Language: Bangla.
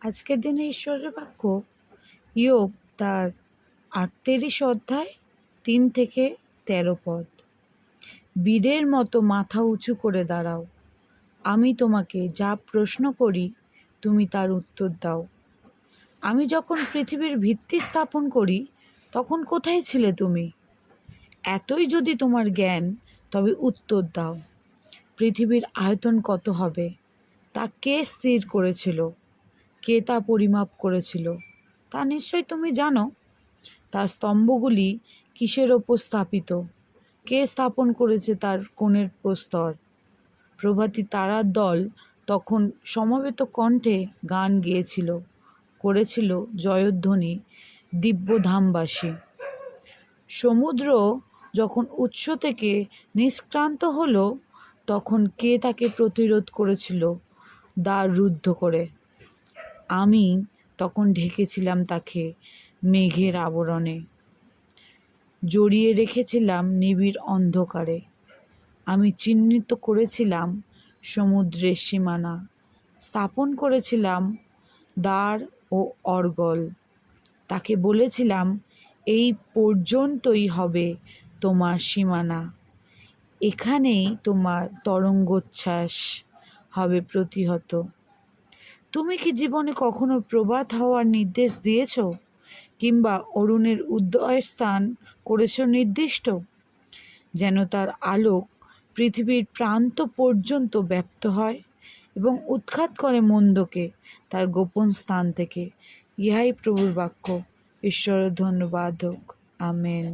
আজকের দিনে ঈশ্বরের বাক্য ইয়োব তার 38 অধ্যায় 3 থেকে 13 পদ। বীরের মতো মাথা উঁচু করে দাঁড়াও, আমি তোমাকে যা প্রশ্ন করি তুমি তার উত্তর দাও। আমি যখন পৃথিবীর ভিত্তি স্থাপন করি তখন কোথায় ছিলে তুমি? এতই যদি তোমার জ্ঞান, তবে উত্তর দাও। পৃথিবীর আয়তন কত হবে তা কে স্থির করেছিল? কে তা পরিমাপ করেছিল তা নিশ্চয় তুমি জানো। তার স্তম্ভগুলি কিসের ওপর স্থাপিত? কে স্থাপন করেছে তার কোণের প্রস্তর? প্রভাতী তারার দল তখন সমবেত কণ্ঠে গান গেয়েছিল, করেছিল জয়ধ্বনি দিব্যধামবাসী। সমুদ্র যখন উৎস থেকে নিষ্ক্রান্ত হলো, তখন কে তাকে প্রতিরোধ করেছিল দ্বার রুদ্ধ করে? আমি তখন ঢেকেছিলাম তাকে মেঘের আবরণে, জড়িয়ে রেখেছিলাম নিবিড় অন্ধকারে। আমি চিহ্নিত করেছিলাম সমুদ্রের সীমানা, স্থাপন করেছিলাম দ্বার ও অর্গল। তাকে বলেছিলাম, এই পর্যন্তই হবে তোমার সীমানা, এখানেই তোমার তরঙ্গোচ্ছ্বাস হবে প্রতিহত। তুমি কি জীবনে কখনো প্রভাত হওয়ার নির্দেশ দিয়েছ, কিংবা অরুণের উদয়স্থান করেছ নির্দিষ্ট, যেন তার আলোক পৃথিবীর প্রান্ত পর্যন্ত ব্যাপ্ত হয় এবং উৎখাত করে মন্দকে তার গোপন স্থান থেকে? ইহাই প্রভুর বাক্য। ঈশ্বরের ধন্যবাদ হোক। আমেন।